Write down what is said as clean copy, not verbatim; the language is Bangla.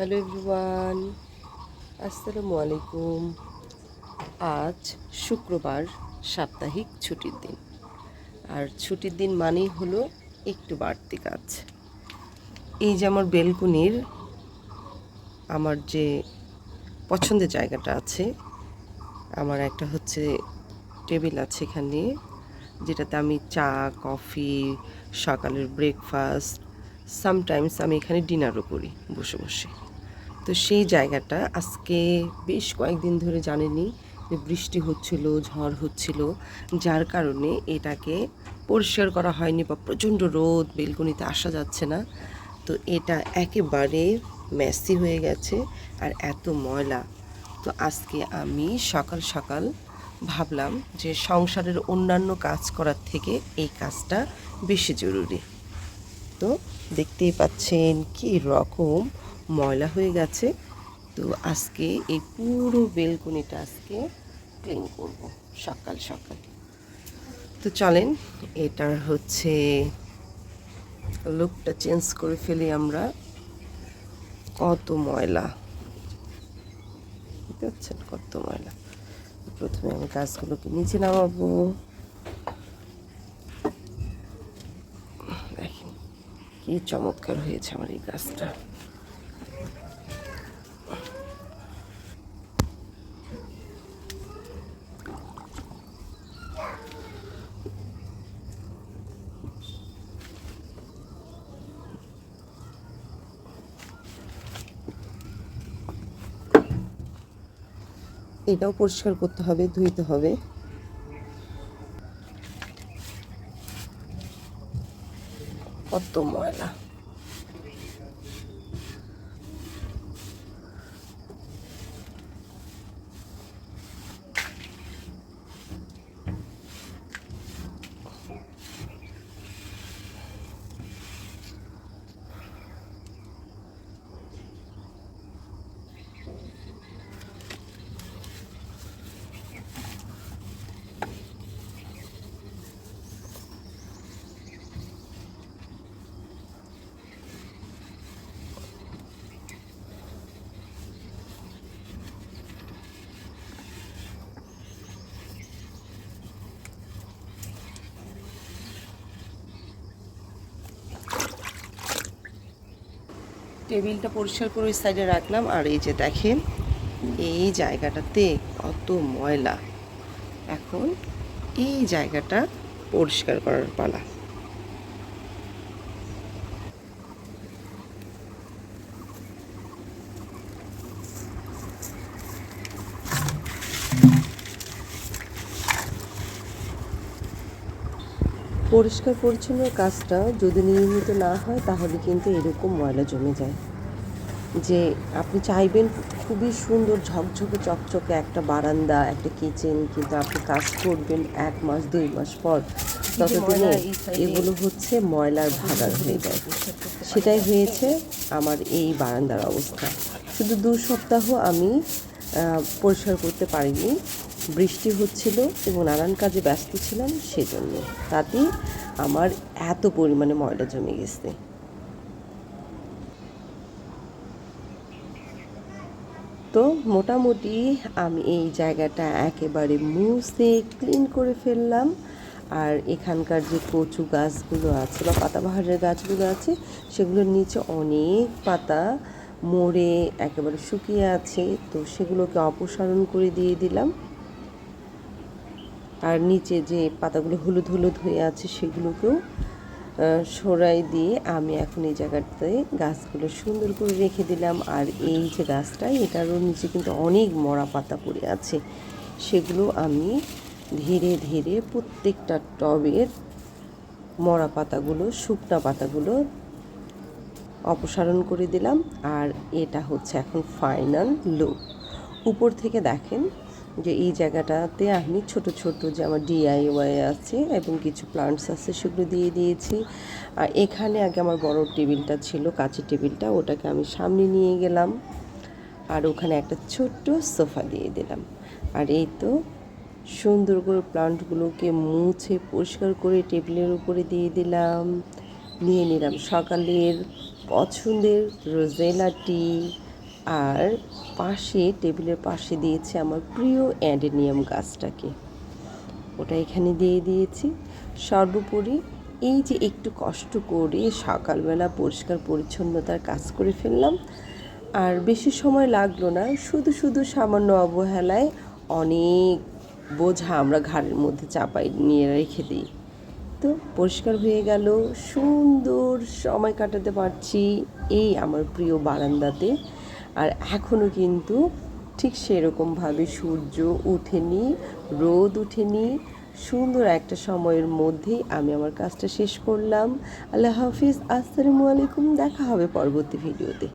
হ্যালো এভরিওয়ান, আসসালামু আলাইকুম। আজ শুক্রবার, সাপ্তাহিক ছুটির দিন। আর ছুটির দিন মানেই হলো একটু বাড়তি কাজ। এই যে আমার বেলকুনির আমার যে পছন্দের জায়গাটা আছে, আমার একটা হচ্ছে টেবিল আছে এখানে, যেটাতে আমি চা, কফি, সকালের ব্রেকফাস্ট, সামটাইমস আমি এখানে ডিনারও করি বসে বসে। তো সেই জায়গাটা আজকে বেশ কয়েকদিন ধরে জানেনই যে বৃষ্টি হচ্ছিল, ঝড় হচ্ছিল, যার কারণে এটাকে পরিষ্কার করা হয়নি বা প্রচণ্ড রোদ, বেলকনিতে আসা যাচ্ছে না। তো এটা একেবারে মেসি হয়ে গেছে আর এত ময়লা। তো আজকে আমি সকাল সকাল ভাবলাম যে সংসারের অন্যান্য কাজ করার থেকে এই কাজটা বেশি জরুরি। তো দেখতেই পাচ্ছেন কি রকম ময়লা হয়ে গেছে। তো আজকে এই পুরো বেলকনিটা আজকে ক্লিন করব সকাল সকাল। তো চলেন এটার হচ্ছে লুকটা চেঞ্জ করে ফেলি আমরা। কত ময়লা দেখতে পাচ্ছেন, কত ময়লা। প্রথমে আমি গাছগুলোকে নিচে নামাবো। দেখেন কি চমৎকার হয়েছে আমার এই গাছটা। এটাও পরিষ্কার করতে হবে, ধুইতে হবে। কত ময়লা। টেবিলটা পরিষ্কার করে ওই সাইডে রাখলাম। আর এই যে দেখেন এই জায়গাটাতে কত ময়লা। এখন এই জায়গাটা পরিষ্কার করার পালা। পরিষ্কার পরিচ্ছন্ন কাজটা যদি নিয়মিত না হয় তাহলে কিন্তু এরকম ময়লা জমে যায়। যে আপনি চাইবেন খুবই সুন্দর ঝকঝকে চকচকে একটা বারান্দা, একটা কিচেন, কিন্তু আপনি কাজ করবেন 1 মাস 2 মাস পর, ততদিনে এগুলো হচ্ছে ময়লার ভাগাড় হয়ে যায়। সেটাই হয়েছে আমার এই বারান্দার অবস্থা। শুধু 2 সপ্তাহ আমি পরিষ্কার করতে পারিনি, বৃষ্টি হচ্ছিল এবং নানান কাজে ব্যস্ত ছিলাম, সেজন্য তাতেই আমার এত পরিমাণে ময়লা জমে গেছে। তো মোটামুটি আমি এই জায়গাটা একেবারে মুছে ক্লিন করে ফেললাম। আর এখানকার যে কচু গাছগুলো আছে বা পাতাবাহারের গাছগুলো আছে, সেগুলোর নিচে অনেক পাতা মরে একেবারে শুকিয়ে আছে। তো সেগুলোকে অপসারণ করে দিয়ে দিলাম। আর নিচে যে পাতাগুলো হলুদ হলুদ হয়ে আছে সেগুলোকেও সরাই দিয়ে আমি এখন এই জায়গাটাতে গাছগুলো সুন্দর করে রেখে দিলাম। আর এই যে গাছটা, এটারও নিচে কিন্তু অনেক মরা পাতা পড়ে আছে, সেগুলো আমি ধীরে ধীরে প্রত্যেকটা টবের মরা পাতাগুলো, শুকনা পাতাগুলো অপসারণ করে দিলাম। আর এটা হচ্ছে এখন ফাইনাল লুক। উপর থেকে দেখেন যে এই জায়গাটাতে আমি ছোট ছোট যে আমার ডিআইওয়াই আছে এবং কিছু প্লান্টস আছে সেগুলো দিয়ে দিয়েছি। আর এখানে আগে আমার বড় টেবিলটা ছিল, কাঁচের টেবিলটা, ওটাকে আমি সামনে নিয়ে গেলাম। আর ওখানে একটা ছোট্ট সোফা দিয়ে দিলাম। আর এই তো সুন্দর করে প্লান্টগুলোকে মুছে পরিষ্কার করে টেবিলের উপরে দিয়ে দিলাম। নিয়ে নিলাম সকালের পছন্দের রোজেলা টি, আর পাশে টেবিলের পাশে দিয়েছি আমার প্রিয় অ্যাডেনিয়াম গাছটাকে, ওটা এখানে দিয়ে দিয়েছি। সর্বোপরি এই যে একটু কষ্ট করে সকালবেলা পরিষ্কার পরিচ্ছন্নতার কাজ করে ফেললাম, আর বেশি সময় লাগলো না, শুধু শুধু সামান্য অবহেলায় অনেক বোঝা আমরা ঘাড়ের মধ্যে চাপাই নিয়ে রেখে দিই। তো পরিষ্কার হয়ে গেল, সুন্দর সময় কাটাতে পারছি এই আমার প্রিয় বারান্দাতে। আর এখনও কিন্তু ঠিক সেরকমভাবে সূর্য ওঠেনি, রোদ ওঠেনি। সুন্দর একটা সময়ের মধ্যেই আমি আমার কাজটা শেষ করলাম। আল্লাহ হাফিজ, আসসালামু আলাইকুম। দেখা হবে পরবর্তী ভিডিওতে।